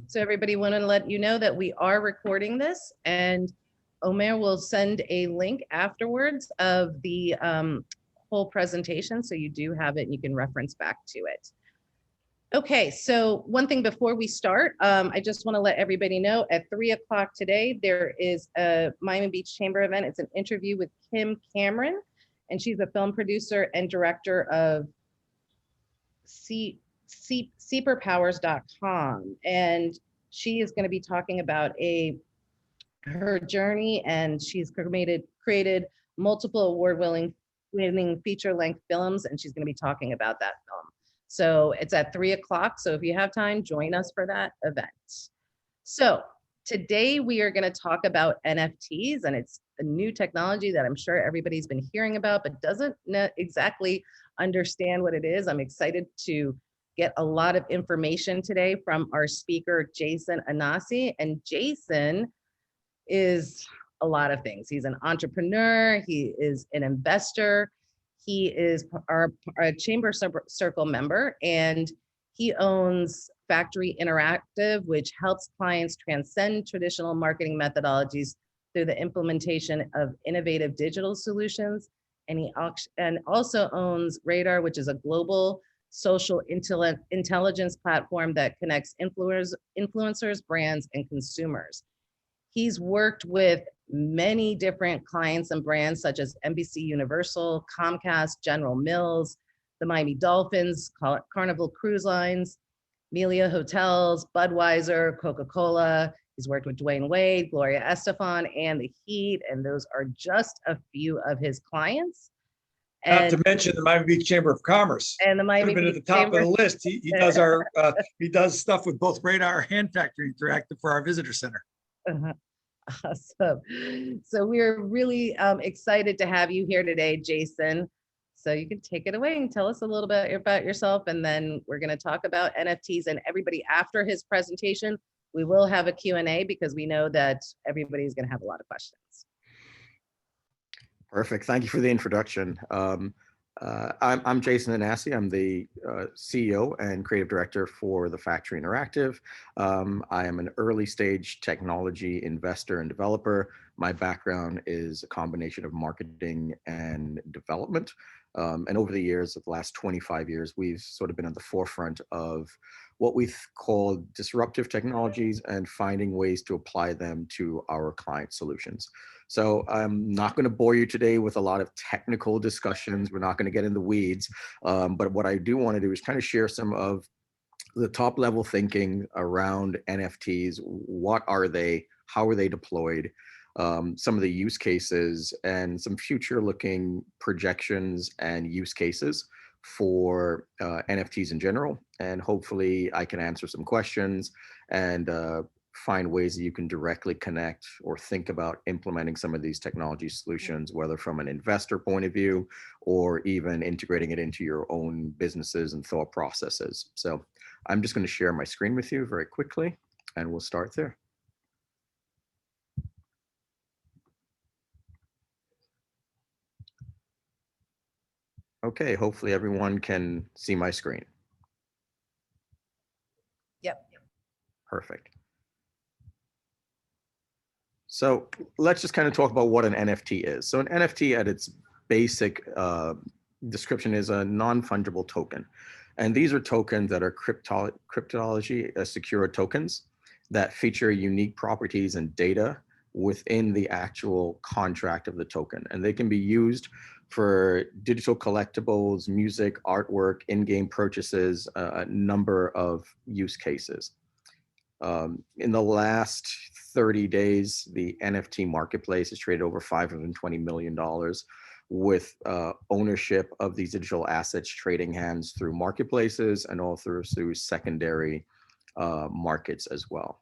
So everybody, want to let you know that we are recording this, and Omer will send a link afterwards of the whole presentation, so you do have it and you can reference back to it. Okay, so one thing before we start, I just want to let everybody know at 3 o'clock today, there is a Miami Beach Chamber event. It's an interview with Kim Cameron, and she's a film producer and director of seeperpowers.com. And she is going to be talking about her journey, and she's created multiple award-winning feature-length films, and she's going to be talking about that film. So it's at 3 o'clock. So if you have time, join us for that event. So today we are going to talk about NFTs, and it's a new technology that I'm sure everybody's been hearing about, but doesn't exactly understand what it is. I'm excited to get a lot of information today from our speaker, Jason Inasi. And Jason is a lot of things. He's an entrepreneur, he is an investor, he is our Chamber Circle member, and he owns Factory Interactive, which helps clients transcend traditional marketing methodologies through the implementation of innovative digital solutions. And he also owns Radar, which is a global social intelligence platform that connects influencers, brands, and consumers. He's worked with many different clients and brands such as NBC Universal, Comcast, General Mills, the Miami Dolphins, Carnival Cruise Lines, Melia Hotels, Budweiser, Coca-Cola. He's worked with Dwayne Wade, Gloria Estefan, and the Heat, and those are just a few of his clients. Not to mention the Miami Beach Chamber of Commerce. And the Miami Beach at the top of the list. He does he does stuff with both Radar and Factory Interactive for our visitor center. Awesome. So we're really excited to have you here today, Jason. So you can take it away and tell us a little bit about yourself, and then we're going to talk about NFTs. And everybody, after his presentation, we will have a Q&A because we know that everybody's going to have a lot of questions. Perfect. Thank you for the introduction. I'm Jason Inasi. I'm the CEO and creative director for the Factory Interactive. I am an early stage technology investor and developer. My background is a combination of marketing and development. And over the years, of the last 25 years, we've sort of been at the forefront of what we call disruptive technologies and finding ways to apply them to our client solutions. So I'm not going to bore you today with a lot of technical discussions. We're not going to get in the weeds. But what I do want to do is kind of share some of the top level thinking around NFTs. What are they? How are they deployed? Some of the use cases and some future looking projections and use cases for NFTs in general. And hopefully I can answer some questions and find ways that you can directly connect or think about implementing some of these technology solutions, whether from an investor point of view or even integrating it into your own businesses and thought processes. So I'm just going to share my screen with you very quickly, and we'll start there. Okay, hopefully everyone can see my screen. Yep. Perfect. So let's just kind of talk about what an NFT is. So an NFT at its basic description is a non-fungible token. And these are tokens that are cryptology secure tokens that feature unique properties and data within the actual contract of the token. And they can be used for digital collectibles, music, artwork, in-game purchases, a number of use cases. In the last 30 days, the NFT marketplace has traded over $520 million with ownership of these digital assets trading hands through marketplaces and all through secondary markets as well.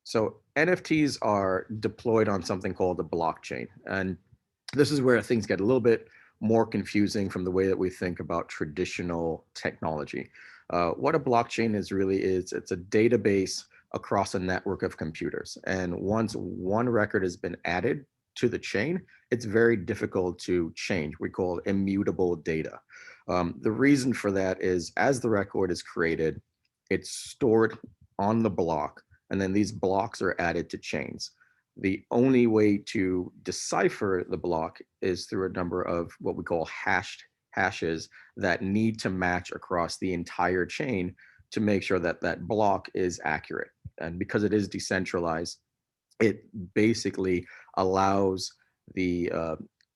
So NFTs are deployed on something called the blockchain. And this is where things get a little bit more confusing from the way that we think about traditional technology. What a blockchain is really is, it's a database across a network of computers. And once one record has been added to the chain, it's very difficult to change. We call it immutable data. The reason for that is as the record is created, it's stored on the block, and then these blocks are added to chains. The only way to decipher the block is through a number of what we call hashes that need to match across the entire chain to make sure that that block is accurate. And because it is decentralized, it basically allows the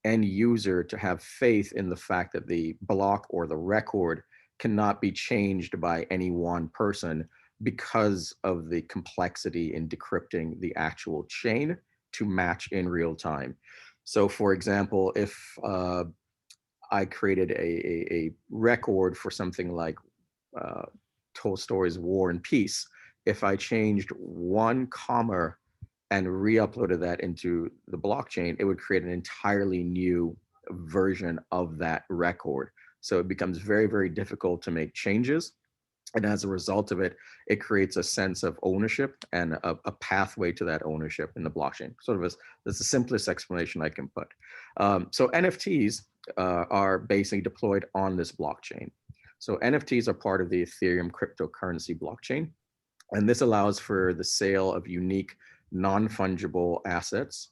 end user to have faith in the fact that the block or the record cannot be changed by any one person because of the complexity in decrypting the actual chain to match in real time. So for example, if I created a record for something like Tolstoy's War and Peace, if I changed one comma and re-uploaded that into the blockchain, it would create an entirely new version of that record. So it becomes very, very difficult to make changes. And as a result of it, it creates a sense of ownership and a pathway to that ownership in the blockchain. Sort of that's the simplest explanation I can put. So NFTs are basically deployed on this blockchain. So NFTs are part of the Ethereum cryptocurrency blockchain. And this allows for the sale of unique non-fungible assets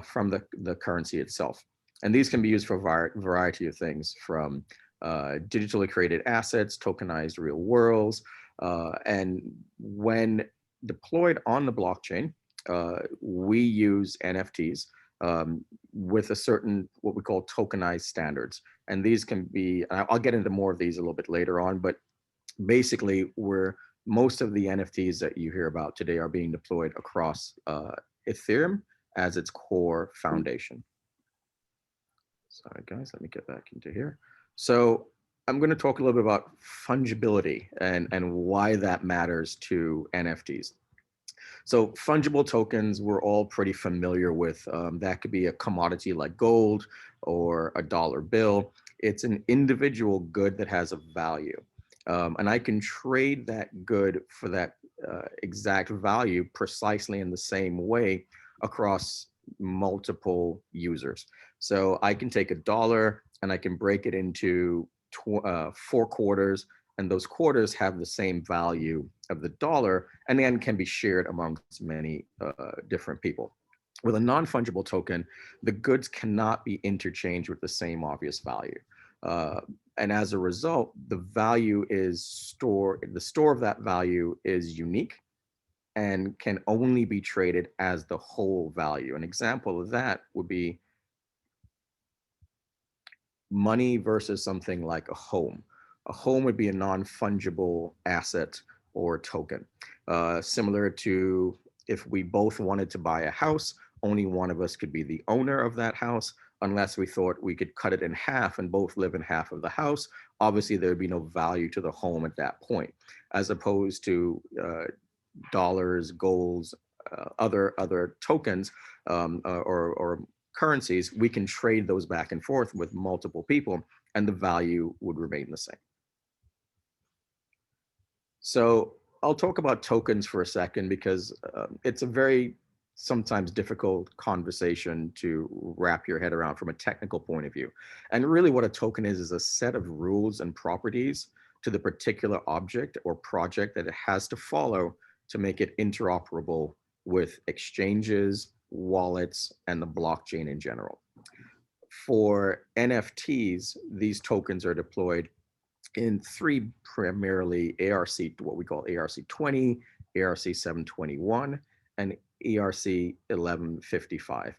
from the currency itself. And these can be used for a variety of things, from digitally created assets, tokenized real worlds, and when deployed on the blockchain, we use NFTs with a certain, what we call tokenized standards. And these can be, I'll get into more of these a little bit later on, but basically most of the NFTs that you hear about today are being deployed across Ethereum as its core foundation. Sorry, guys, let me get back into here. So I'm going to talk a little bit about fungibility and why that matters to NFTs. So fungible tokens, we're all pretty familiar with. That could be a commodity like gold or a dollar bill. It's an individual good that has a value. And I can trade that good for that exact value precisely in the same way across multiple users. So I can take $1 and I can break it into 4 quarters, and those quarters have the same value of the dollar, and then can be shared amongst many different people. With a non-fungible token, the goods cannot be interchanged with the same obvious value. And as a result, the value is stored, the store of that value is unique and can only be traded as the whole value. An example of that would be money versus something like a home. A home would be a non-fungible asset or token. Similar to if we both wanted to buy a house, only one of us could be the owner of that house, unless we thought we could cut it in half and both live in half of the house. Obviously, there would be no value to the home at that point, as opposed to dollars, golds, other tokens or currencies. We can trade those back and forth with multiple people, and the value would remain the same. So I'll talk about tokens for a second, because it's a very sometimes difficult conversation to wrap your head around from a technical point of view. And really what a token is a set of rules and properties to the particular object or project that it has to follow to make it interoperable with exchanges, wallets, and the blockchain in general. For NFTs, these tokens are deployed in 3 primarily ERC, what we call ERC20, ERC721, and ERC1155.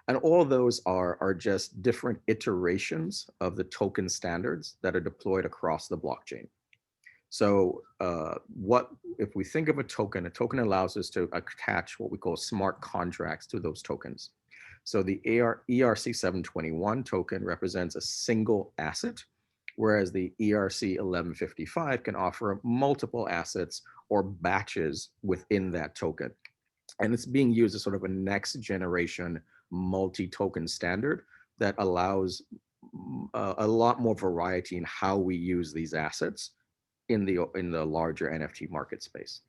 And all those are just different iterations of the token standards that are deployed across the blockchain. So if we think of a token allows us to attach what we call smart contracts to those tokens. So the ERC721 token represents a single asset, whereas the ERC1155 can offer multiple assets or batches within that token. And it's being used as sort of a next generation multi-token standard that allows a lot more variety in how we use these assets in the larger NFT market space.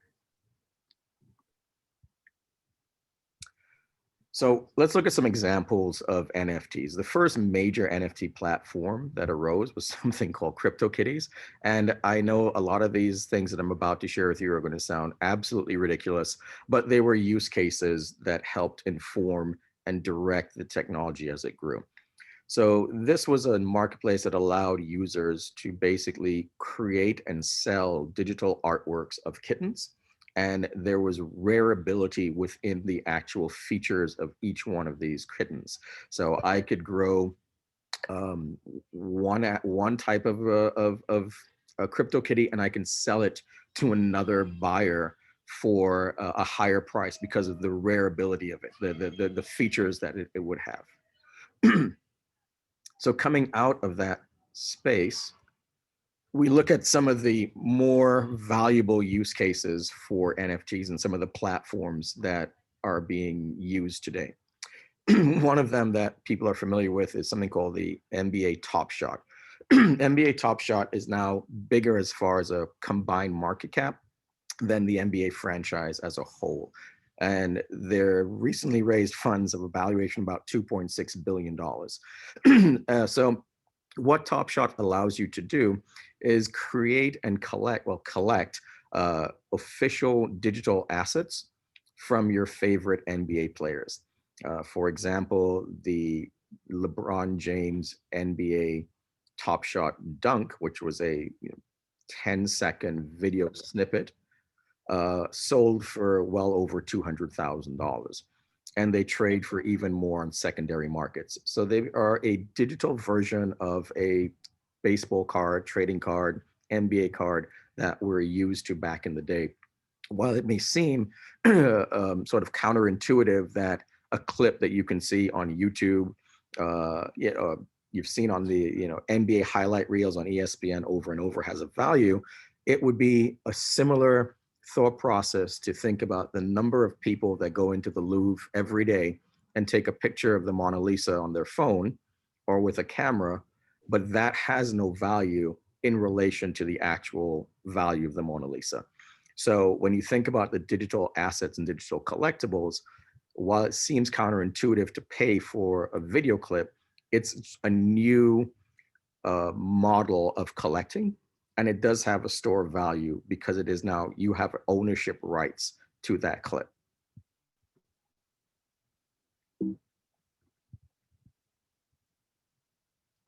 So let's look at some examples of NFTs. The first major NFT platform that arose was something called CryptoKitties. And I know a lot of these things that I'm about to share with you are going to sound absolutely ridiculous, but they were use cases that helped inform and direct the technology as it grew. So this was a marketplace that allowed users to basically create and sell digital artworks of kittens. And there was rareability within the actual features of each one of these kittens. So I could grow one type of a crypto kitty, and I can sell it to another buyer for a higher price because of the rareability of it, the features that it would have. So coming out of that space, we look at some of the more valuable use cases for NFTs and some of the platforms that are being used today. One of them that people are familiar with is something called the NBA Top Shot. NBA Top Shot is now bigger as far as a combined market cap than the NBA franchise as a whole. And they're recently raised funds of a valuation about $2.6 billion. So what Top Shot allows you to do is create and collect official digital assets from your favorite NBA players. For example, the LeBron James NBA Top Shot dunk, which was a 10-second video snippet, sold for well over $200,000. And they trade for even more on secondary markets. So they are a digital version of a baseball card, trading card, NBA card that were used to back in the day. While it may seem sort of counterintuitive that a clip that you can see on YouTube, you've seen on the NBA highlight reels on ESPN over and over has a value, it would be a similar thought process to think about the number of people that go into the Louvre every day and take a picture of the Mona Lisa on their phone or with a camera, but that has no value in relation to the actual value of the Mona Lisa. So when you think about the digital assets and digital collectibles, while it seems counterintuitive to pay for a video clip, it's a new model of collecting. And it does have a store of value because it is now, you have ownership rights to that clip.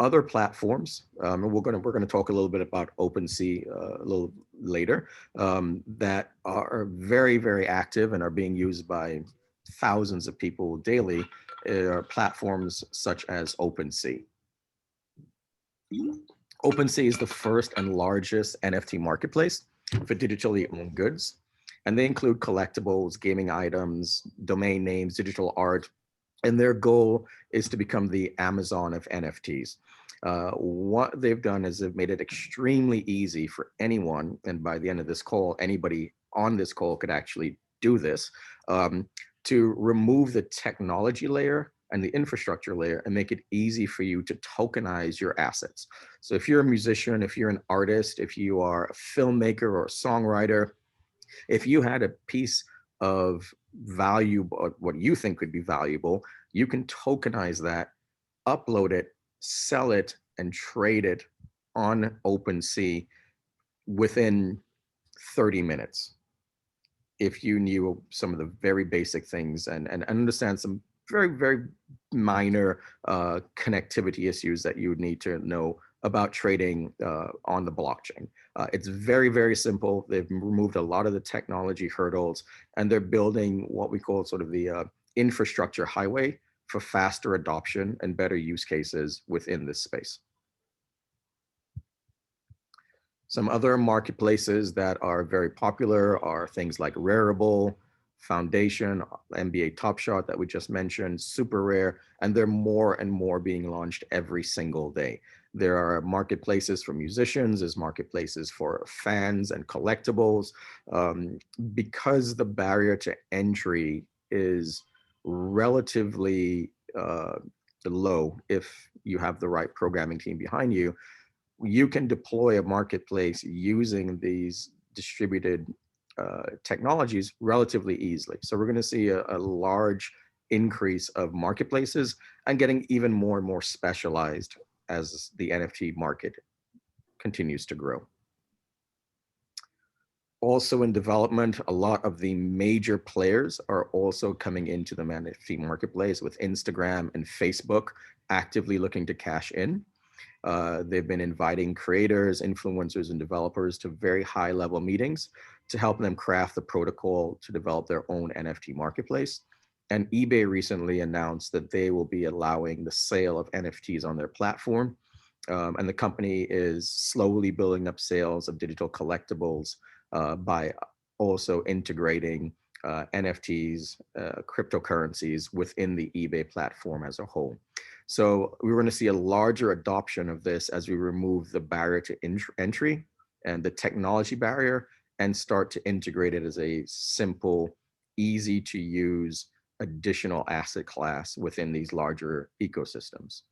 Other platforms, and we're going to talk a little bit about OpenSea a little later, that are very, very active and are being used by thousands of people daily, are platforms such as OpenSea. OpenSea is the first and largest NFT marketplace for digitally owned goods, and they include collectibles, gaming items, domain names, digital art, and their goal is to become the Amazon of NFTs. What they've done is they've made it extremely easy for anyone, and by the end of this call, anybody on this call could actually do this, to remove the technology layer and the infrastructure layer and make it easy for you to tokenize your assets. So if you're a musician, if you're an artist, if you are a filmmaker or a songwriter, if you had a piece of value, what you think could be valuable, you can tokenize that, upload it, sell it, and trade it on OpenSea within 30 minutes. If you knew some of the very basic things and understand some very, very minor connectivity issues that you would need to know about trading on the blockchain. It's very, very simple. They've removed a lot of the technology hurdles, and they're building what we call sort of the infrastructure highway for faster adoption and better use cases within this space. Some other marketplaces that are very popular are things like Rarible, Foundation, NBA Top Shot that we just mentioned, Super Rare, and they're more and more being launched every single day. There are marketplaces for musicians, there's marketplaces for fans and collectibles. Because the barrier to entry is relatively low if you have the right programming team behind you, you can deploy a marketplace using these distributed technologies relatively easily. So we're going to see a large increase of marketplaces and getting even more and more specialized as the NFT market continues to grow. Also in development, a lot of the major players are also coming into the NFT marketplace, with Instagram and Facebook actively looking to cash in. They've been inviting creators, influencers, and developers to very high level meetings to help them craft the protocol to develop their own NFT marketplace. And eBay recently announced that they will be allowing the sale of NFTs on their platform. And the company is slowly building up sales of digital collectibles by also integrating NFTs, cryptocurrencies within the eBay platform as a whole. So we're going to see a larger adoption of this as we remove the barrier to entry and the technology barrier and start to integrate it as a simple, easy to use additional asset class within these larger ecosystems.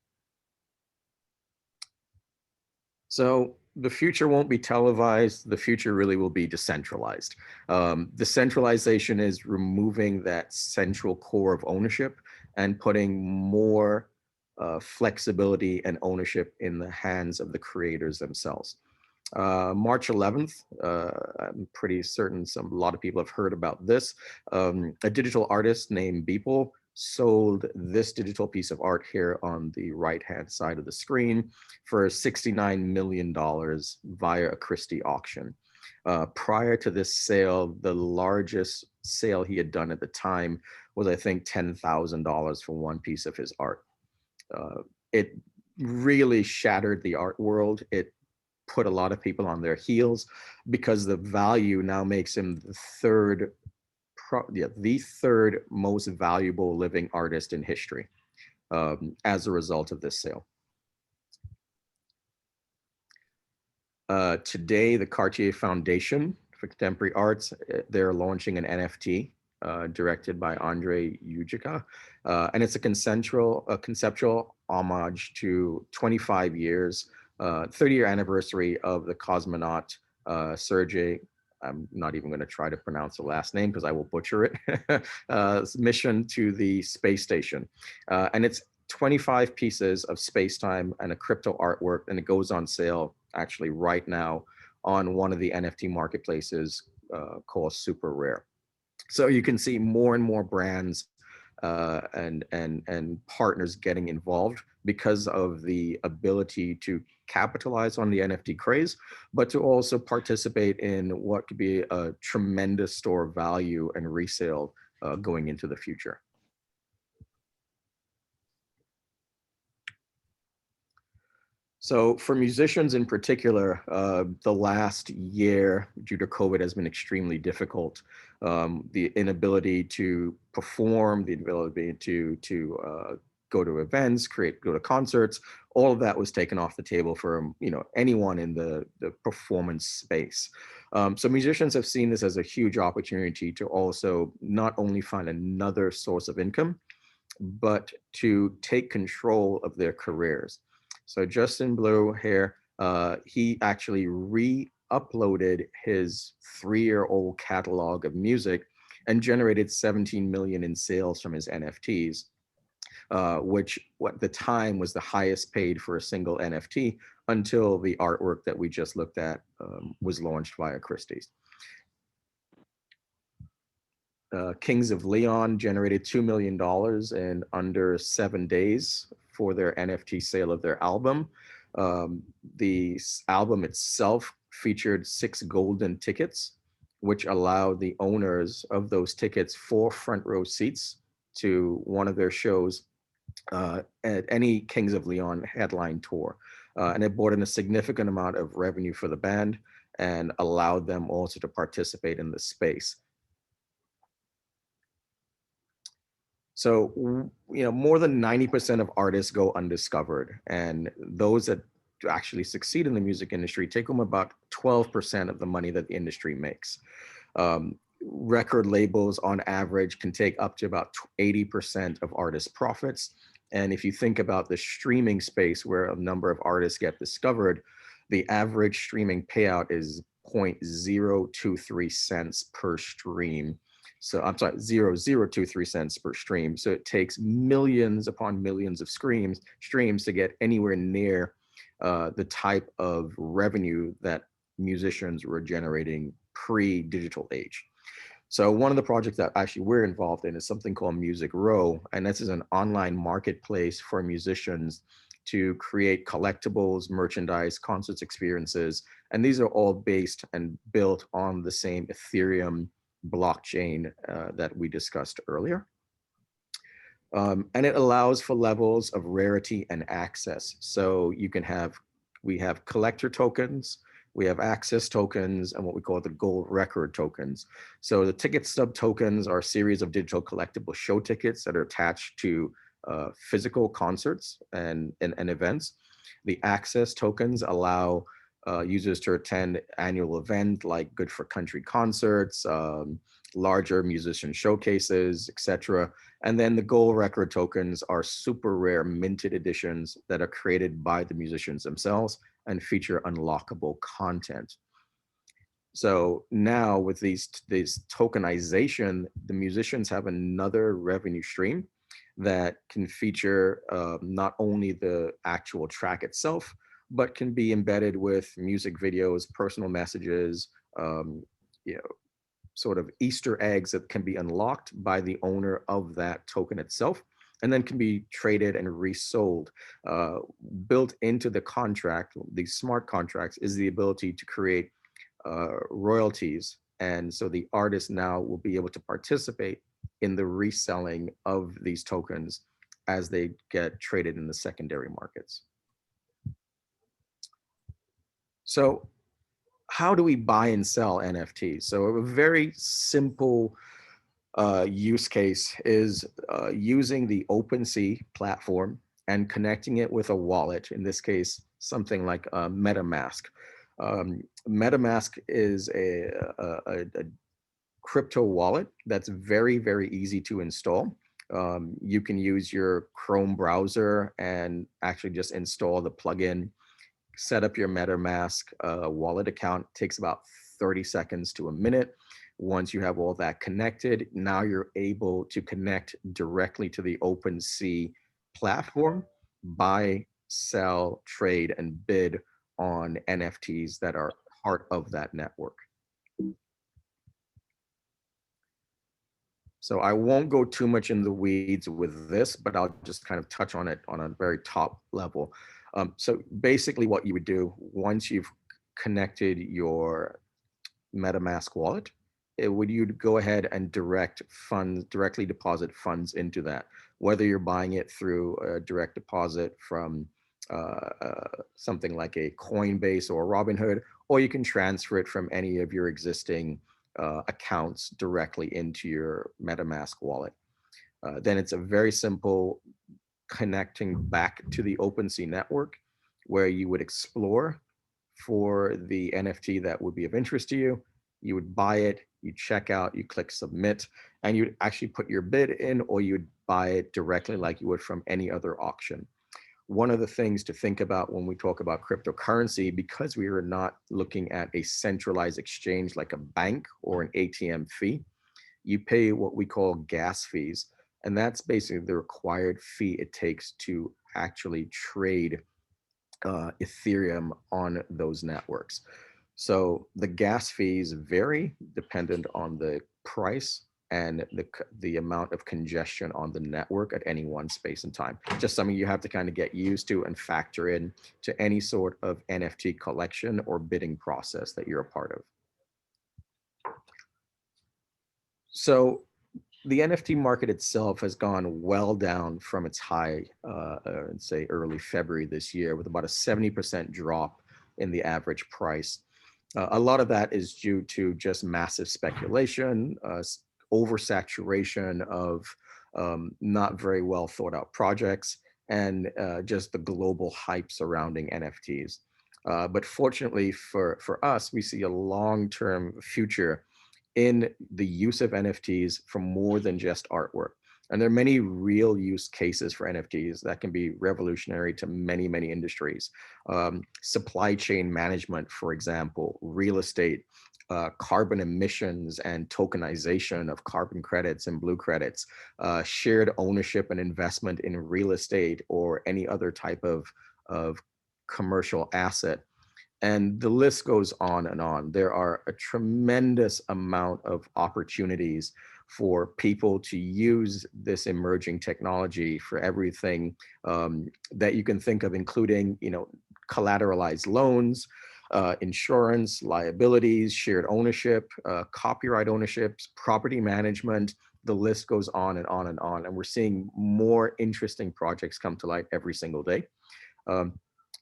So the future won't be televised. The future really will be decentralized. Decentralization is removing that central core of ownership and putting more flexibility and ownership in the hands of the creators themselves. March 11th, I'm pretty certain a lot of people have heard about this. A digital artist named Beeple sold this digital piece of art here on the right-hand side of the screen for $69 million via a Christie auction. Prior to this sale, the largest sale he had done at the time was, I think, $10,000 for one piece of his art. It really shattered the art world. It put a lot of people on their heels because the value now makes him the third most valuable living artist in history as a result of this sale. Today, the Cartier Foundation for Contemporary Arts, they're launching an NFT directed by Andre Ujica. And it's a conceptual homage to 25 years, 30-year anniversary of the cosmonaut Sergei, I'm not even going to try to pronounce the last name because I will butcher it, mission to the space station. And it's 25 pieces of space-time and a crypto artwork, and it goes on sale actually right now on one of the NFT marketplaces called Super Rare. So you can see more and more brands and partners getting involved because of the ability to capitalize on the NFT craze, but to also participate in what could be a tremendous store of value and resale going into the future. So for musicians in particular, the last year due to COVID has been extremely difficult. The inability to perform, the inability to go to events, go to concerts, all of that was taken off the table for anyone in the performance space. So musicians have seen this as a huge opportunity to also not only find another source of income, but to take control of their careers. So Justin Blue here, he actually re-uploaded his 3-year-old catalog of music and generated 17 million in sales from his NFTs, which at the time was the highest paid for a single NFT until the artwork that we just looked at was launched via Christie's. Kings of Leon generated $2 million in under 7 days for their NFT sale of their album. The album itself featured 6 golden tickets, which allowed the owners of those tickets 4 front row seats to one of their shows at any Kings of Leon headline tour. And it brought in a significant amount of revenue for the band and allowed them also to participate in the space. So, more than 90% of artists go undiscovered, and those that actually succeed in the music industry take home about 12% of the money that the industry makes. Record labels on average can take up to about 80% of artists' profits. And if you think about the streaming space where a number of artists get discovered, the average streaming payout is 0.023 cents per stream. So I'm sorry, 0.023 cents per stream. So it takes millions upon millions of streams to get anywhere near the type of revenue that musicians were generating pre-digital age. So one of the projects that actually we're involved in is something called Music Row, and this is an online marketplace for musicians to create collectibles, merchandise, concerts, experiences, and these are all based and built on the same Ethereum blockchain that we discussed earlier. And it allows for levels of rarity and access. So you can have, we have collector tokens, we have access tokens, and what we call the gold record tokens. So the ticket stub tokens are a series of digital collectible show tickets that are attached to physical concerts and events. The access tokens allow users to attend annual events like Good for Country concerts, larger musician showcases, etc. And then the gold record tokens are super rare minted editions that are created by the musicians themselves and feature unlockable content. So now with these tokenization, the musicians have another revenue stream that can feature not only the actual track itself, but can be embedded with music videos, personal messages, you know, sort of Easter eggs that can be unlocked by the owner of that token itself, and then can be traded and resold. Built into the contract, these smart contracts, is the ability to create royalties. And so the artist now will be able to participate in the reselling of these tokens as they get traded in the secondary markets. So how do we buy and sell NFTs? So a very simple use case is using the OpenSea platform and connecting it with a wallet, in this case, something like MetaMask. MetaMask is a crypto wallet that's very, very easy to install. You can use your Chrome browser and actually just install the plugin, set up your MetaMask wallet account. It takes about 30 seconds to a minute. Once you have all that connected, now you're able to connect directly to the OpenSea platform, buy, sell, trade, and bid on NFTs that are part of that network. So I won't go too much in the weeds with this, but I'll just kind of touch on it on a very top level. So basically what you would do once you've connected your MetaMask wallet, you'd go ahead and directly deposit funds into that, whether you're buying it through a direct deposit from something like a Coinbase or Robinhood, or you can transfer it from any of your existing accounts directly into your MetaMask wallet. Then it's a very simple connecting back to the OpenSea network, where you would explore for the NFT that would be of interest to you. You would buy it, you check out, you click submit, and you'd actually put your bid in, or you'd buy it directly like you would from any other auction. One of the things to think about when we talk about cryptocurrency, because we are not looking at a centralized exchange like a bank or an ATM fee, you pay what we call gas fees. And that's basically the required fee it takes to actually trade Ethereum on those networks. So the gas fees vary dependent on the price and the amount of congestion on the network at any one space and time. Just something you have to kind of get used to and factor in to any sort of NFT collection or bidding process that you're a part of. So the NFT market itself has gone well down from its high, say early February this year, with about a 70% drop in the average price. A lot of that is due to just massive speculation, oversaturation of not very well thought out projects, and just the global hype surrounding NFTs. But fortunately for us, we see a long-term future in the use of NFTs for more than just artwork. And there are many real use cases for NFTs that can be revolutionary to many, many industries. Supply chain management, for example, real estate, carbon emissions and tokenization of carbon credits and blue credits, shared ownership and investment in real estate or any other type of commercial asset. And the list goes on and on. There are a tremendous amount of opportunities for people to use this emerging technology for everything that you can think of, including, collateralized loans, insurance, liabilities, shared ownership, copyright ownerships, property management. The list goes on and on and on. And we're seeing more interesting projects come to light every single day.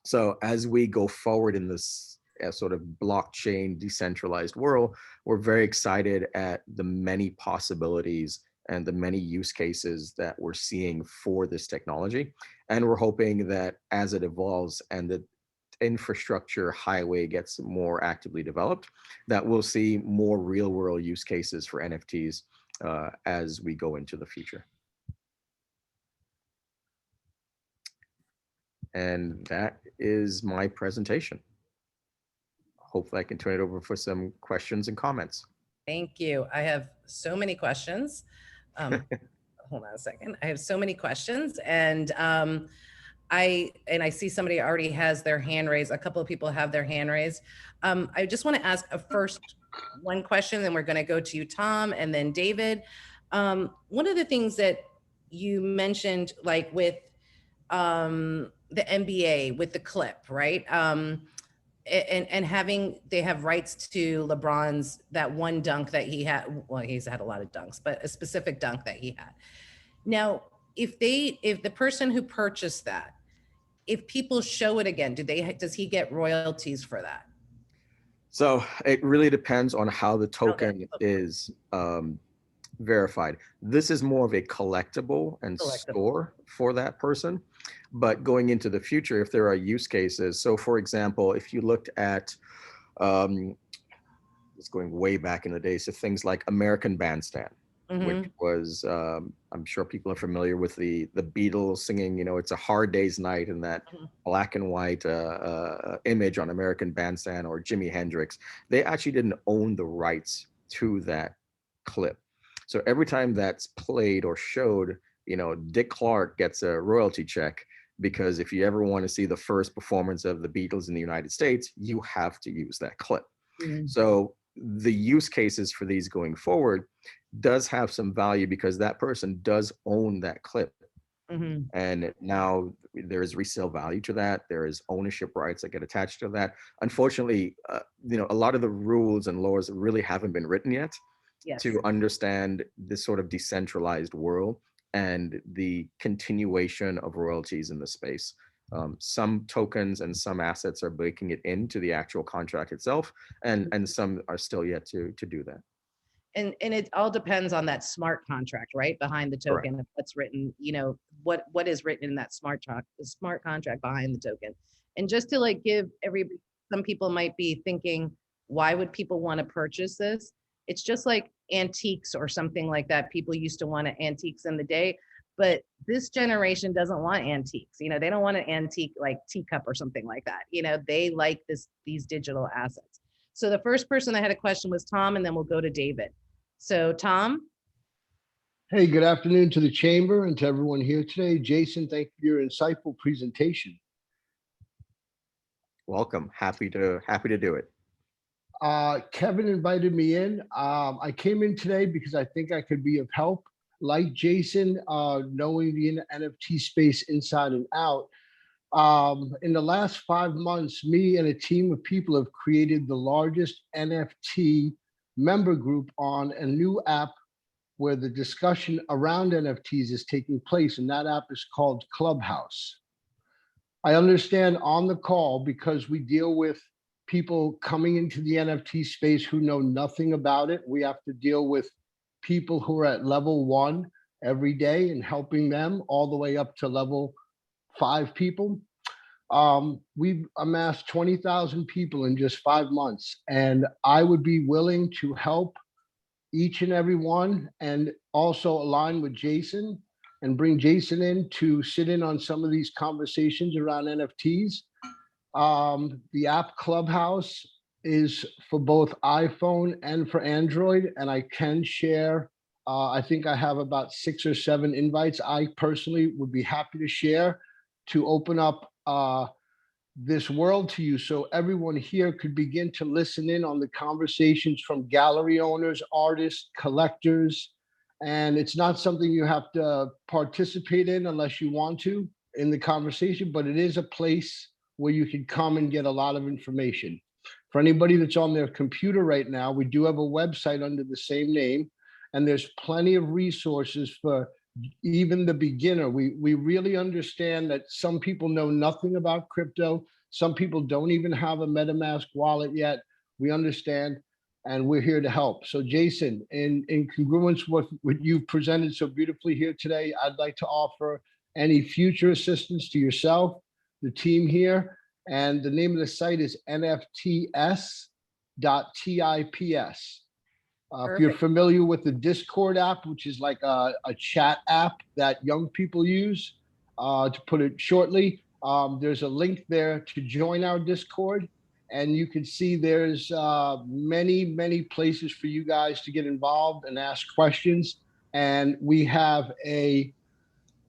So as we go forward in this sort of blockchain decentralized world, we're very excited at the many possibilities and the many use cases that we're seeing for this technology. And we're hoping that as it evolves and the infrastructure highway gets more actively developed, that we'll see more real world use cases for NFTs as we go into the future. And that is my presentation. Hopefully I can turn it over for some questions and comments. Thank you. I have so many questions. Hold on a second. I have so many questions, and I see somebody already has their hand raised. A couple of people have their hand raised. I just want to ask a first one question, then we're going to go to you, Tom, and then David. One of the things that you mentioned, like with the NBA, with the clip, right? And having, they have rights to LeBron's, that one dunk that he had. Well, he's had a lot of dunks, but a specific dunk that he had. Now, if the person who purchased that, if people show it again, does he get royalties for that? So it really depends on how the token is verified. This is more of a collectible and store for that person. But going into the future, if there are use cases, so for example, if you looked at, it's going way back in the day, so things like American Bandstand, which was, I'm sure people are familiar with the Beatles singing, It's a Hard Day's Night, and that black and white image on American Bandstand, or Jimi Hendrix. They actually didn't own the rights to that clip. So every time that's played or showed, Dick Clark gets a royalty check, because if you ever want to see the first performance of the Beatles in the United States, you have to use that clip. So the use cases for these going forward does have some value, because that person does own that clip. And now there is resale value to that. There is ownership rights that get attached to that. Unfortunately, a lot of the rules and laws really haven't been written yet to understand this sort of decentralized world and the continuation of royalties in the space. Some tokens and some assets are baking it into the actual contract itself, and some are still yet to do that. And it all depends on that smart contract, right, behind the token. Correct. What's written, what is written in that smart contract behind the token. And just to give everybody, some people might be thinking, why would people want to purchase this? It's just like antiques or something like that. People used to want antiques in the day, but this generation doesn't want antiques. They don't want an antique like teacup or something like that. They like these digital assets. So the first person that had a question was Tom, and then we'll go to David. So Tom. Hey, good afternoon to the chamber and to everyone here today. Jason, thank you for your insightful presentation. Welcome. Happy to do it. Kevin invited me in. I came in today because I think I could be of help. Like Jason, knowing the NFT space inside and out, in the last 5 months, me and a team of people have created the largest NFT member group on a new app where the discussion around NFTs is taking place, and that app is called Clubhouse. I understand on the call, because we deal with people coming into the NFT space who know nothing about it. We have to deal with people who are at level 1 every day and helping them all the way up to level 5 people. We've amassed 20,000 people in just 5 months, and I would be willing to help each and every one, and also align with Jason and bring Jason in to sit in on some of these conversations around NFTs. The app Clubhouse is for both iPhone and for Android, and I can share. I think I have about 6 or 7 invites. I personally would be happy to share to open up this world to you, so everyone here could begin to listen in on the conversations from gallery owners, artists, collectors. And it's not something you have to participate in unless you want to in the conversation, but it is a place where you can come and get a lot of information. For anybody that's on their computer right now, we do have a website under the same name, and there's plenty of resources for even the beginner. We really understand that some people know nothing about crypto. Some people don't even have a MetaMask wallet yet. We understand, and we're here to help. So Jason, in congruence with what you've presented so beautifully here today, I'd like to offer any future assistance to yourself, the team here, and the name of the site is nfts.tips. If you're familiar with the Discord app, which is like a chat app that young people use, to put it shortly, there's a link there to join our Discord. And you can see there's many places for you guys to get involved and ask questions. And we have a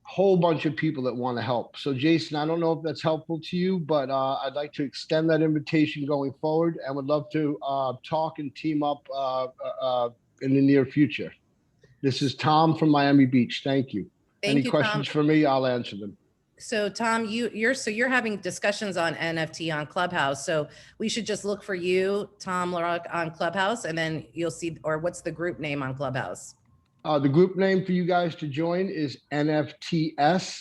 whole bunch of people that want to help. So Jason, I don't know if that's helpful to you, but I'd like to extend that invitation going forward, and would love to talk and team up in the near future. This is Tom from Miami Beach. Thank you. Any questions for me, I'll answer them. So Tom, you're having discussions on NFT on Clubhouse. So we should just look for you, Tom LaRock, on Clubhouse, and then you'll see, or what's the group name on Clubhouse? The group name for you guys to join is nfts.tips.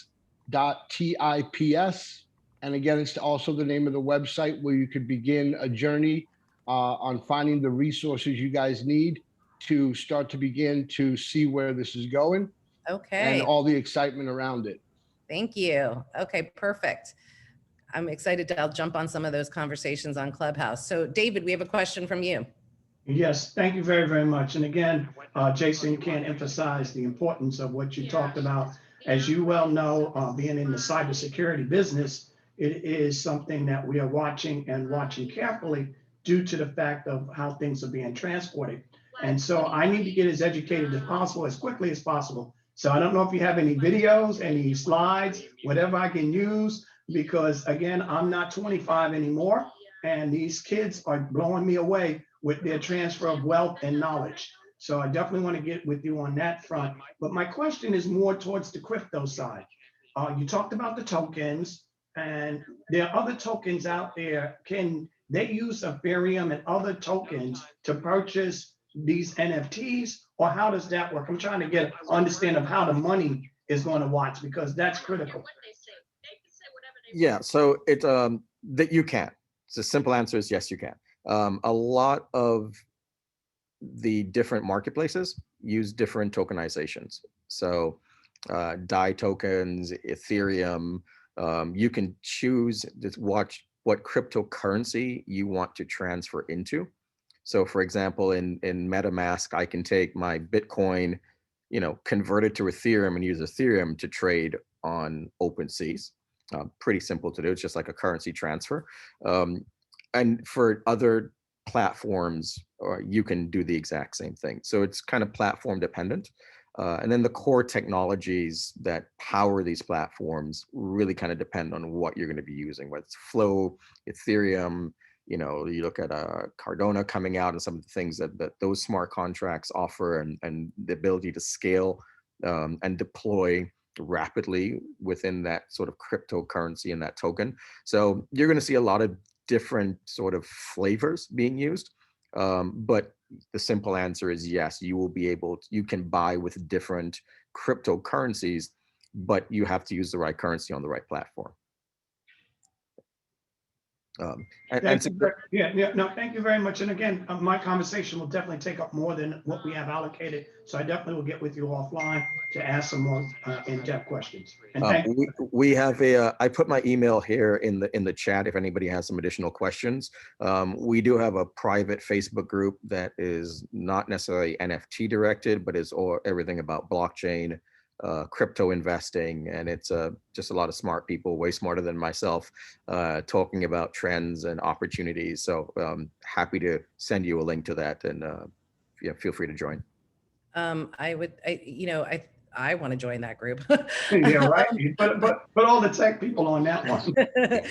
And again, it's also the name of the website where you could begin a journey on finding the resources you guys need to start to begin to see where this is going. Okay. And all the excitement around it. Thank you. Okay, perfect. I'm excited I'll jump on some of those conversations on Clubhouse. So David, we have a question from you. Yes, thank you very, very much. And again, Jason, can't emphasize the importance of what you talked about. As you well know, being in the cybersecurity business, it is something that we are watching carefully due to the fact of how things are being transported. And so I need to get as educated as possible, as quickly as possible. So I don't know if you have any videos, any slides, whatever I can use, because again, I'm not 25 anymore, and these kids are blowing me away with their transfer of wealth and knowledge. So I definitely want to get with you on that front. But my question is more towards the crypto side. You talked about the tokens, and there are other tokens out there. Can they use Ethereum and other tokens to purchase these NFTs, or how does that work? I'm trying to get an understanding of how the money is going to watch, because that's critical. Yeah, so it that you can. So the simple answer is yes, you can. A lot of the different marketplaces use different tokenizations. So DAI tokens, Ethereum, you can choose to watch what cryptocurrency you want to transfer into. So for example, in MetaMask, I can take my Bitcoin, convert it to Ethereum and use Ethereum to trade on OpenSeas. Pretty simple to do. It's just like a currency transfer. And for other platforms, you can do the exact same thing. So it's kind of platform dependent. And then the core technologies that power these platforms really kind of depend on what you're going to be using, whether it's Flow, Ethereum. You look at Cardano coming out and some of the things that those smart contracts offer, and the ability to scale and deploy rapidly within that sort of cryptocurrency and that token. So you're going to see a lot of different sort of flavors being used. But the simple answer is yes, you will be able to, you can buy with different cryptocurrencies, but you have to use the right currency on the right platform. Thank you very much. And again, my conversation will definitely take up more than what we have allocated. So I definitely will get with you offline to ask some more in-depth questions. And thank you. We have I put my email here in the chat if anybody has some additional questions. We do have a private Facebook group that is not necessarily NFT directed, but is everything about blockchain, crypto investing, and it's just a lot of smart people, way smarter than myself, talking about trends and opportunities. So happy to send you a link to that, and yeah, feel free to join. I want to join that group. Yeah, right. Put all the tech people on that one.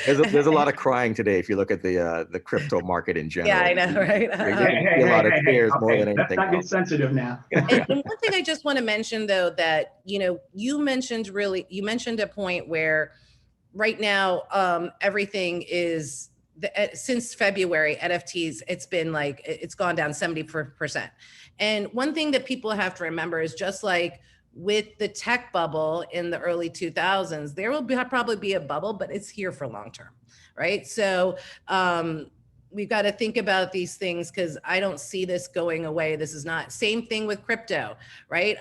There's a lot of crying today if you look at the crypto market in general. Yeah, I know, right? You see a lot of tears more than Let's anything not get else. sensitive now. And one thing I just want to mention, though, that you mentioned a point where right now everything is since February, NFTs, it's gone down 70%. And one thing that people have to remember is, just like with the tech bubble in the early 2000s, there will probably be a bubble, but it's here for long term, right? So we've got to think about these things, because I don't see this going away. This is not, same thing with crypto, right?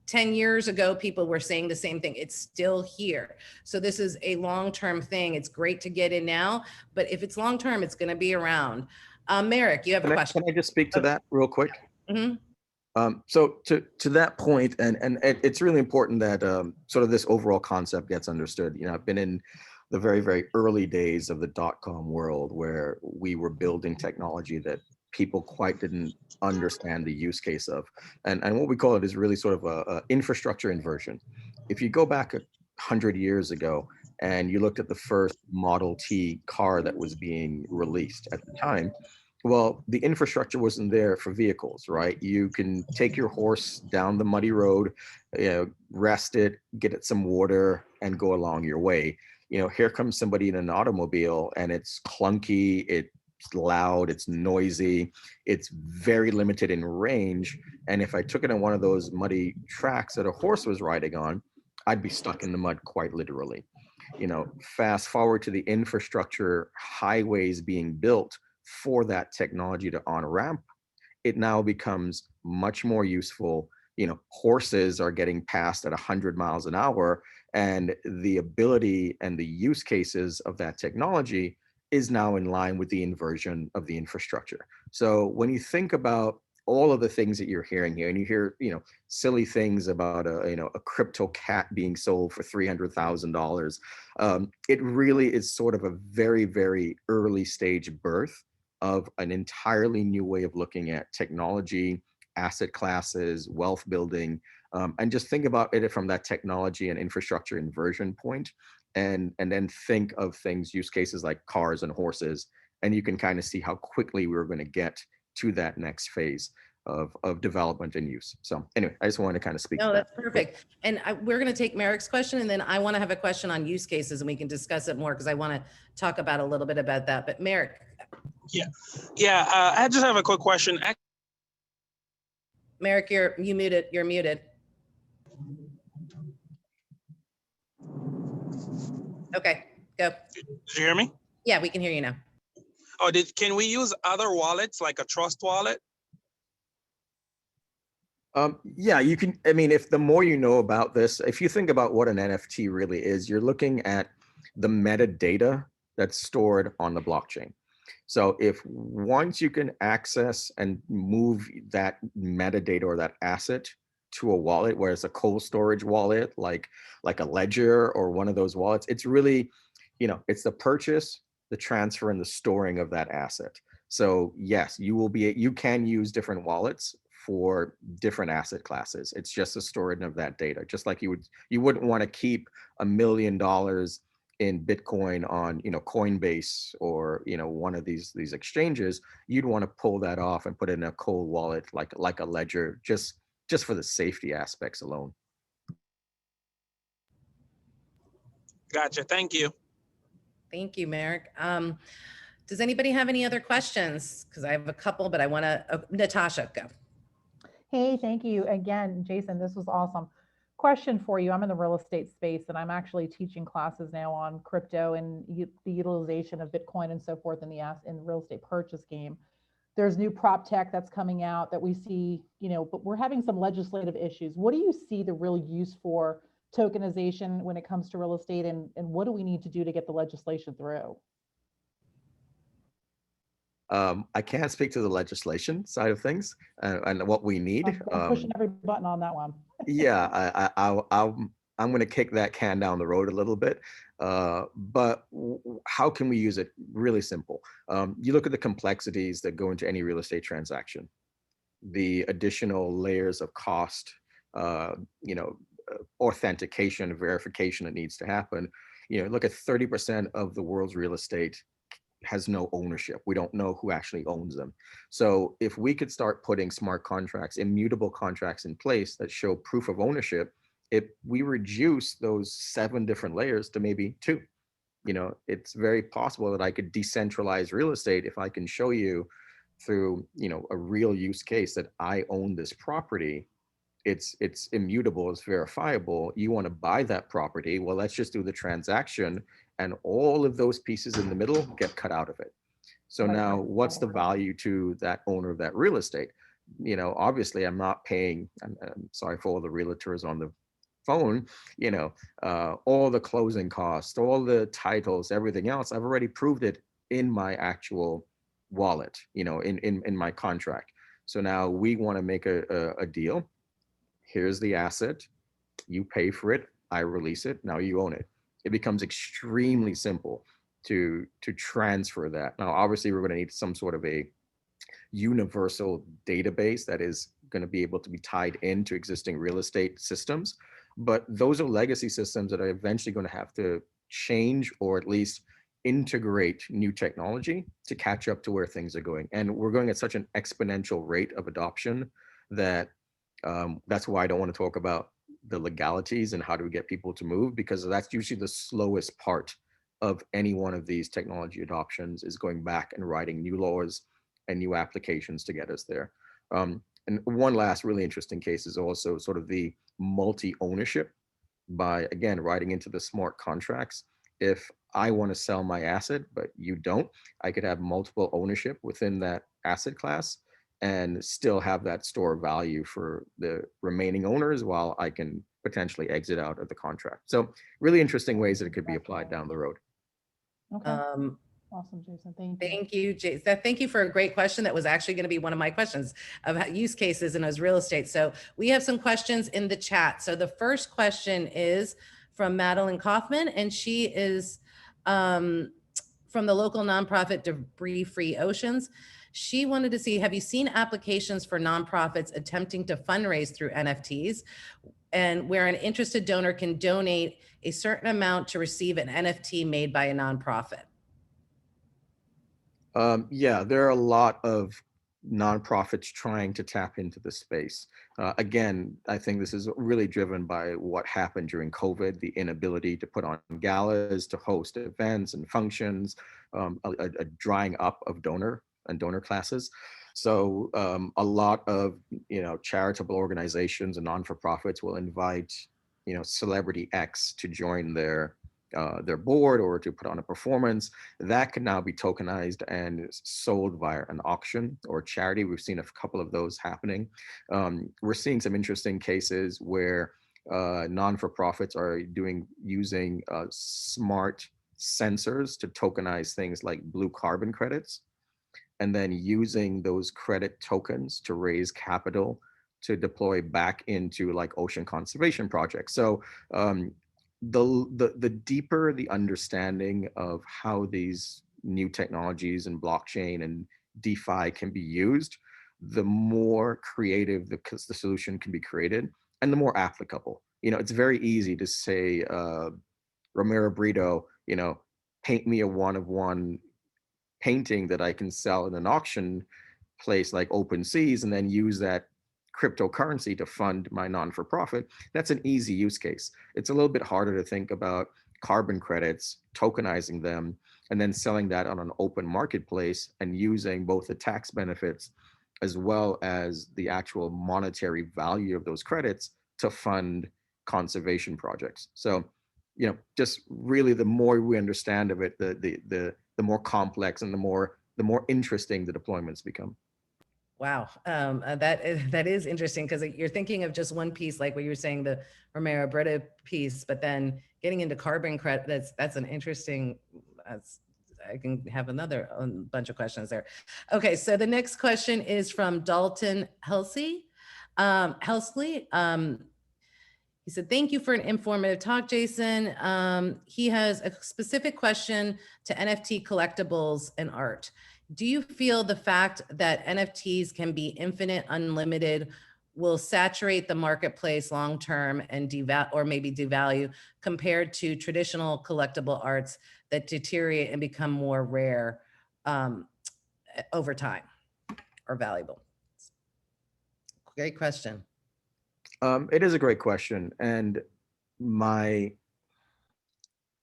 10 years ago, people were saying the same thing. It's still here. So this is a long-term thing. It's great to get in now, but if it's long-term, it's going to be around. Merrick, you have a question. Can I just speak to that real quick? Mhm. So to that point, and it's really important that sort of this overall concept gets understood. I've been in the very, very early days of the .com world, where we were building technology that people quite didn't understand the use case of. And what we call it is really sort of a infrastructure inversion. If you go back 100 years ago and you looked at the first Model T car that was being released at the time, well, the infrastructure wasn't there for vehicles, right? You can take your horse down the muddy road, rest it, get it some water, and go along your way. Here comes somebody in an automobile, and it's clunky, it's loud, it's noisy, it's very limited in range. And if I took it on one of those muddy tracks that a horse was riding on, I'd be stuck in the mud, quite literally. Fast forward to the infrastructure, highways being built for that technology to on-ramp, it now becomes much more useful. Horses are getting passed at 100 miles an hour, and the ability and the use cases of that technology is now in line with the inversion of the infrastructure. So when you think about all of the things that you're hearing here, and you hear, silly things about a crypto cat being sold for $300,000, it really is sort of a very, very early stage birth of an entirely new way of looking at technology, asset classes, wealth building, and just think about it from that technology and infrastructure inversion point, and then think of things, use cases like cars and horses, and you can kind of see how quickly we're going to get to that next phase of development and use. So anyway, I just wanted to kind of speak to that. No, that's perfect. And we're going to take Merrick's question, and then I want to have a question on use cases, and we can discuss it more, because I want to talk about a little bit about that. But Merrick. Yeah. I just have a quick question. Merrick, you're muted. You're muted. Okay, go. Did you hear me? Yeah, we can hear you now. Oh, can we use other wallets, like a trust wallet? Yeah, you can. I mean, if the more you know about this, if you think about what an NFT really is, you're looking at the metadata that's stored on the blockchain. So if once you can access and move that metadata or that asset to a wallet, where it's a cold storage wallet, like a Ledger or one of those wallets, it's really, it's the purchase, the transfer, and the storing of that asset. So yes, you can use different wallets for different asset classes. It's just a storage of that data. Just like you wouldn't want to keep $1 million in Bitcoin on Coinbase or one of these exchanges. You'd want to pull that off and put it in a cold wallet like a Ledger, just for the safety aspects alone. Gotcha. Thank you. Thank you, Merrick. Does anybody have any other questions? Because I have a couple, but I want to, Natasha, go. Hey, thank you again, Jason. This was awesome. Question for you. I'm in the real estate space, and I'm actually teaching classes now on crypto and the utilization of Bitcoin and so forth in the real estate purchase game. There's new prop tech that's coming out that we see, but we're having some legislative issues. What do you see the real use for tokenization when it comes to real estate, and what do we need to do to get the legislation through? I can't speak to the legislation side of things and what we need. I'm pushing every button on that one. Yeah, I'm going to kick that can down the road a little bit. But how can we use it? Really simple. You look at the complexities that go into any real estate transaction, the additional layers of cost, uh, you know, authentication, verification that needs to happen. Look at 30% of the world's real estate has no ownership. We don't know who actually owns them. So if we could start putting smart contracts, immutable contracts in place that show proof of ownership, if we reduce those 7 different layers to maybe 2, it's very possible that I could decentralize real estate if I can show you through, a real use case that I own this property. It's immutable, it's verifiable. You want to buy that property, well, let's just do the transaction, and all of those pieces in the middle get cut out of it. So Right, now right. what's the value to that owner of that real estate? Obviously I'm not paying, I'm sorry for all the realtors on the phone, all the closing costs, all the titles, everything else, I've already proved it in my actual wallet, in my contract. So now we want to make a deal. Here's the asset, you pay for it, I release it, now you own it. It becomes extremely simple to transfer that. Now, obviously, we're going to need some sort of a universal database that is going to be able to be tied into existing real estate systems. But those are legacy systems that are eventually going to have to change, or at least integrate new technology to catch up to where things are going. And we're going at such an exponential rate of adoption that that's why I don't want to talk about the legalities and how do we get people to move, because that's usually the slowest part of any one of these technology adoptions, is going back and writing new laws and new applications to get us there. And one last really interesting case is also sort of the multi-ownership by, again, writing into the smart contracts. If I want to sell my asset, but you don't, I could have multiple ownership within that asset class and still have that store value for the remaining owners while I can potentially exit out of the contract. So really interesting ways that it could be applied down the road. Okay, Um, awesome, Jason. Thank you. Thank you, Jason. Thank you for a great question. That was actually going to be one of my questions about use cases and as real estate. So we have some questions in the chat. So the first question is from Madeline Kaufman, and she is from the local nonprofit Debris Free Oceans. She wanted to see, have you seen applications for nonprofits attempting to fundraise through NFTs, and where an interested donor can donate a certain amount to receive an NFT made by a nonprofit? Yeah, there are a lot of nonprofits trying to tap into the space. Again, I think this is really driven by what happened during COVID, the inability to put on galas, to host events and functions, a drying up of donor classes. So a lot of charitable organizations and non-for-profits will invite celebrity X to join their board or to put on a performance. That can now be tokenized and sold via an auction or charity. We've seen a couple of those happening. We're seeing some interesting cases where non-for-profits are using smart sensors to tokenize things like blue carbon credits, and then using those credit tokens to raise capital to deploy back into like ocean conservation projects. So the deeper the understanding of how these new technologies and blockchain and DeFi can be used, the more creative the solution can be created and the more applicable. It's very easy to say, Romero Brito, paint me a one-of-one painting that I can sell in an auction place like OpenSeas and then use that cryptocurrency to fund my non-for-profit. That's an easy use case. It's a little bit harder to think about carbon credits, tokenizing them, and then selling that on an open marketplace and using both the tax benefits as well as the actual monetary value of those credits to fund conservation projects. So, just really the more we understand of it, the more complex and the more interesting the deployments become. Wow, that is interesting, because you're thinking of just one piece, like what you were saying, the Romero Brito piece, but then getting into carbon credit, that's an interesting. I can have another bunch of questions there. Okay, so the next question is from Dalton Helsley. He said, thank you for an informative talk, Jason. He has a specific question to NFT collectibles and art. Do you feel the fact that NFTs can be infinite, unlimited, will saturate the marketplace long-term and or maybe devalue compared to traditional collectible arts that deteriorate and become more rare over time or valuable? Great question. It is a great question, and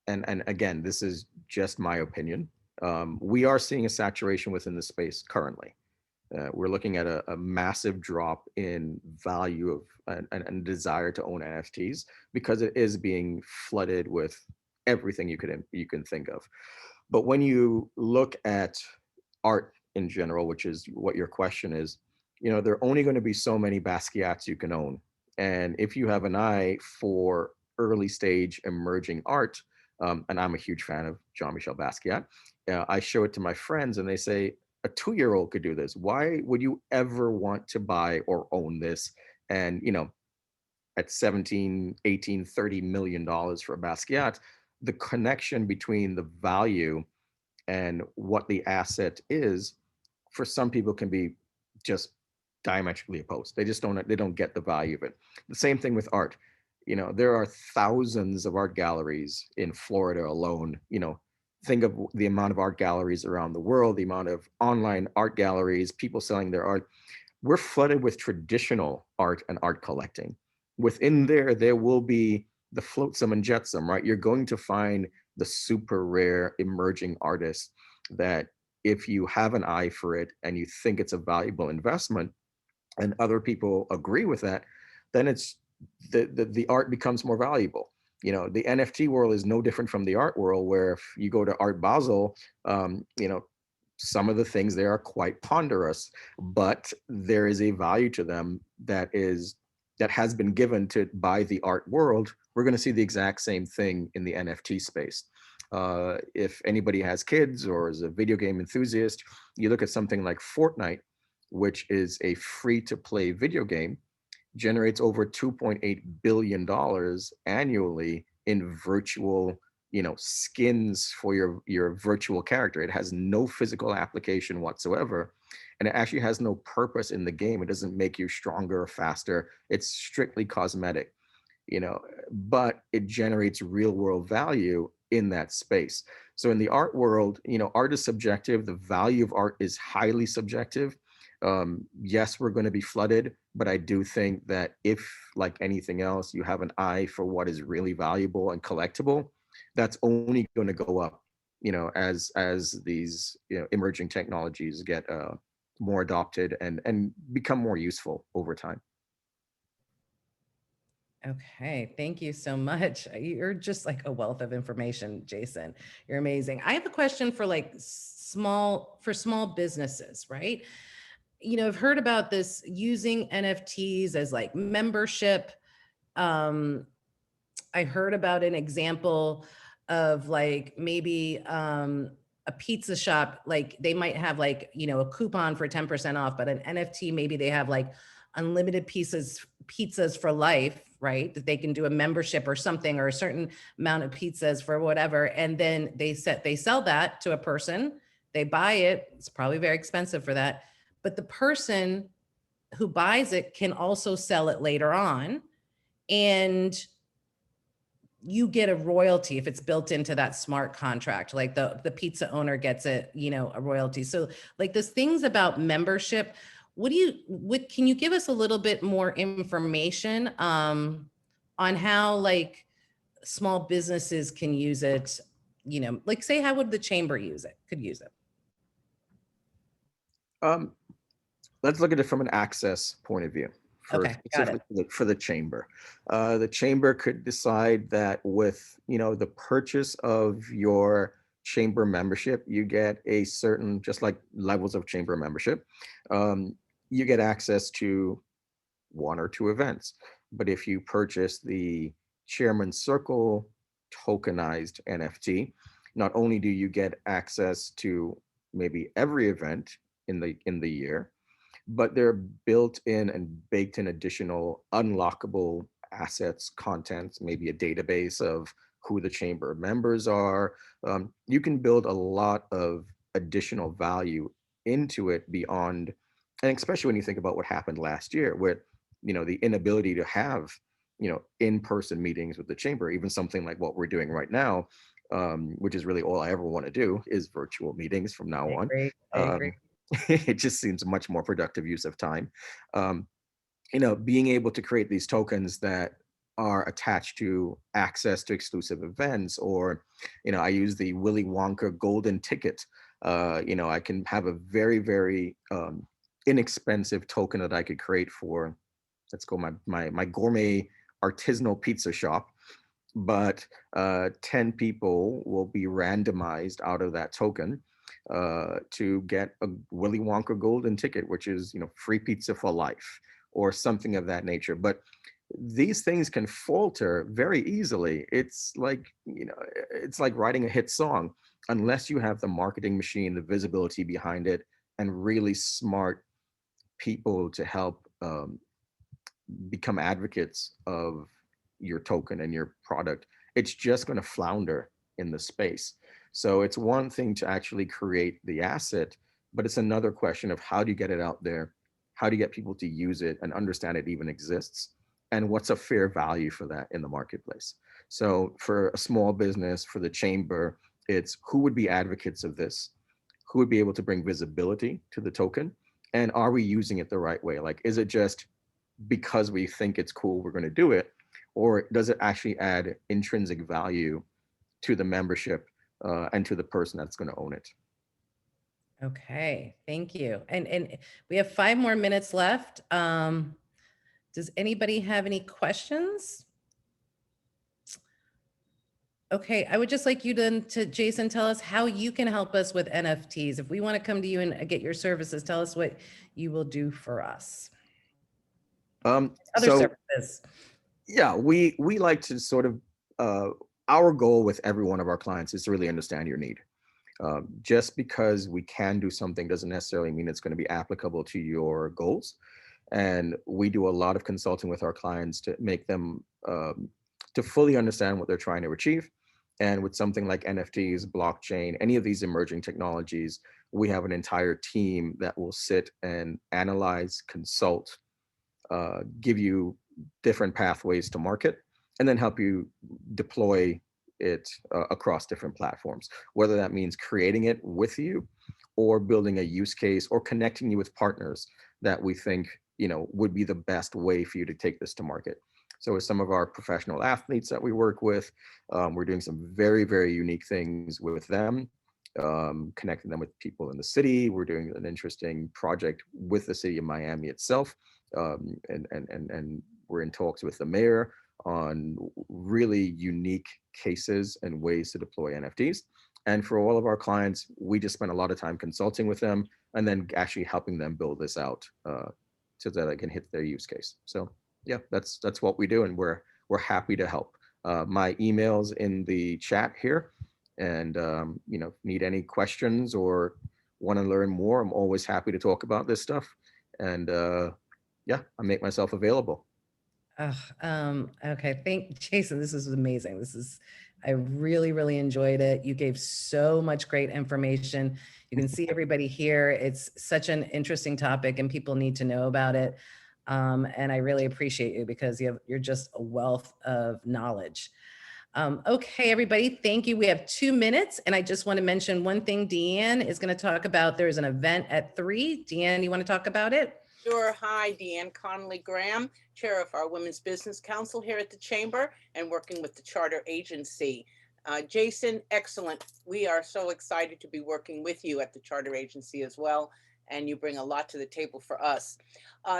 again, this is just my opinion. We are seeing a saturation within the space currently. We're looking at a massive drop in value of and desire to own NFTs because it is being flooded with everything you can think of. But when you look at art in general, which is what your question is, there are only going to be so many Basquiats you can own. And if you have an eye for early stage emerging art, and I'm a huge fan of Jean-Michel Basquiat, I show it to my friends and they say, a 2-year-old could do this. Why would you ever want to buy or own this? And, at 17, 18, $30 million for a Basquiat, the connection between the value and what the asset is, for some people can be just diametrically opposed. They don't get the value of it. The same thing with art. There are thousands of art galleries in Florida alone. Think of the amount of art galleries around the world, the amount of online art galleries, people selling their art. We're flooded with traditional art and art collecting. Within there will be the flotsam and jetsam, right? You're going to find the super rare emerging artists that if you have an eye for it and you think it's a valuable investment and other people agree with that, then it's the art becomes more valuable. The NFT world is no different from the art world, where if you go to Art Basel, some of the things there are quite ponderous, but there is a value to them that has been given to by the art world. We're going to see the exact same thing in the NFT space. If anybody has kids or is a video game enthusiast, you look at something like Fortnite, which is a free-to-play video game, generates over $2.8 billion annually in virtual, skins for your virtual character. It has no physical application whatsoever, and it actually has no purpose in the game. It doesn't make you stronger or faster. It's strictly cosmetic, but it generates real world value in that space. So in the art world, art is subjective. The value of art is highly subjective. Yes, we're going to be flooded, but I do think that if, like anything else, you have an eye for what is really valuable and collectible, that's only going to go up, as these emerging technologies get more adopted and become more useful over time. Okay, thank you so much. You're just like a wealth of information, Jason. You're amazing. I have a question for small businesses, right? I've heard about this using NFTs as like membership. I heard about an example of maybe a pizza shop, like they might have a coupon for 10% off, but an NFT, maybe they have unlimited pizzas for life, right? That they can do a membership or something, or a certain amount of pizzas for whatever. And then they sell that to a person, they buy it. It's probably very expensive for that. But the person who buys it can also sell it later on. And you get a royalty if it's built into that smart contract, like the pizza owner gets a royalty. So there's things about membership. Can you give us a little bit more information on how small businesses can use it? Say, how would the chamber could use it? Let's look at it from an access point of view. Okay, got it. For the chamber. The chamber could decide that with the purchase of your chamber membership, you get a certain, just like levels of chamber membership, you get access to 1 or 2 events. But if you purchase the Chairman's Circle tokenized NFT, not only do you get access to maybe every event in the year, but they're built in and baked in additional unlockable assets, contents, maybe a database of who the chamber members are. You can build a lot of additional value into it beyond, and especially when you think about what happened last year with, the inability to have, in-person meetings with the chamber, even something like what we're doing right now, which is really all I ever want to do is virtual meetings from now on. I agree. It just seems a much more productive use of time. Being able to create these tokens that are attached to access to exclusive events, or, I use the Willy Wonka golden ticket. I can have a very, very inexpensive token that I could create for, let's go, my gourmet artisanal pizza shop. But 10 people will be randomized out of that token to get a Willy Wonka golden ticket, which is, free pizza for life or something of that nature. But these things can falter very easily. It's like, it's like writing a hit song. Unless you have the marketing machine, the visibility behind it, and really smart people to help become advocates of your token and your product, it's just going to flounder in the space. So it's one thing to actually create the asset, but it's another question of how do you get it out there? How do you get people to use it and understand it even exists? And what's a fair value for that in the marketplace? So for a small business, for the chamber, it's who would be advocates of this? Who would be able to bring visibility to the token? And are we using it the right way? Like, is it just because we think it's cool, we're going to do it? Or does it actually add intrinsic value to the membership and to the person that's going to own it? Okay, thank you. And we have 5 more minutes left. Does anybody have any questions? Okay, I would just like you to Jason, tell us how you can help us with NFTs. If we want to come to you and get your services, tell us what you will do for us. Other services. Yeah, we like to sort of, our goal with every one of our clients is to really understand your need. Just because we can do something doesn't necessarily mean it's going to be applicable to your goals. And we do a lot of consulting with our clients to make them to fully understand what they're trying to achieve. And with something like NFTs, blockchain, any of these emerging technologies, we have an entire team that will sit and analyze, consult, give you different pathways to market, and then help you deploy it across different platforms, whether that means creating it with you or building a use case or connecting you with partners that we think would be the best way for you to take this to market. So with some of our professional athletes that we work with, we're doing some very, very unique things with them, connecting them with people in the city. We're doing an interesting project with the city of Miami itself, and we're in talks with the mayor on really unique cases and ways to deploy NFTs. And for all of our clients, we just spend a lot of time consulting with them and then actually helping them build this out so that they can hit their use case. So yeah, that's what we do, and we're happy to help. My email's in the chat here, and need any questions or want to learn more, I'm always happy to talk about this stuff. And yeah, I make myself available. Okay, Jason, this is amazing. I really, really enjoyed it. You gave so much great information. You can see everybody here. It's such an interesting topic and people need to know about it. And I really appreciate you because you're just a wealth of knowledge. Okay, everybody, thank you. We have 2 minutes, and I just want to mention one thing. Deanne is going to talk about, there's an event at 3. Deanne, you want to talk about it? Sure. Hi, Deanne Connolly-Graham, Chair of our Women's Business Council here at the Chamber and working with the Charter Agency. Jason, excellent. We are so excited to be working with you at the Charter Agency as well, and you bring a lot to the table for us.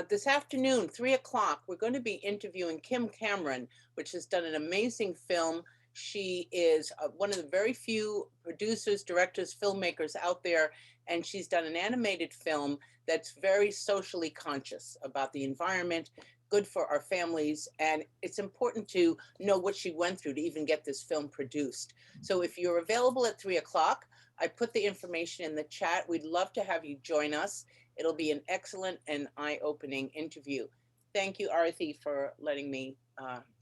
This afternoon, 3 o'clock, we're going to be interviewing Kim Cameron, which has done an amazing film. She is one of the very few producers, directors, filmmakers out there, and she's done an animated film that's very socially conscious about the environment, good for our families, and it's important to know what she went through to even get this film produced. So if you're available at 3 o'clock, I put the information in the chat. We'd love to have you join us. It'll be an excellent and eye-opening interview. Thank you, Arthi, for letting me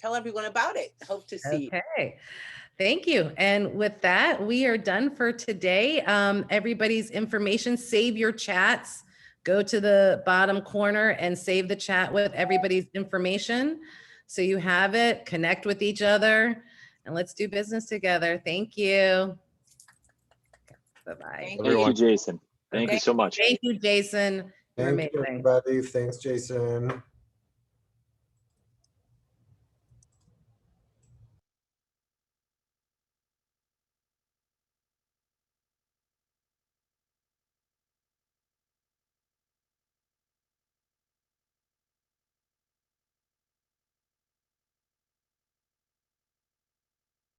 tell everyone about it. Hope to see you. Okay. Thank you. And with that, we are done for today. Everybody's information, save your chats. Go to the bottom corner and save the chat with everybody's information. So you have it, connect with each other, and let's do business together. Thank you. Bye-bye. Thank Thank you, you. Jason. Thank you so much. Thank you, Jason. You're Thank you, amazing. everybody. Thanks, Jason.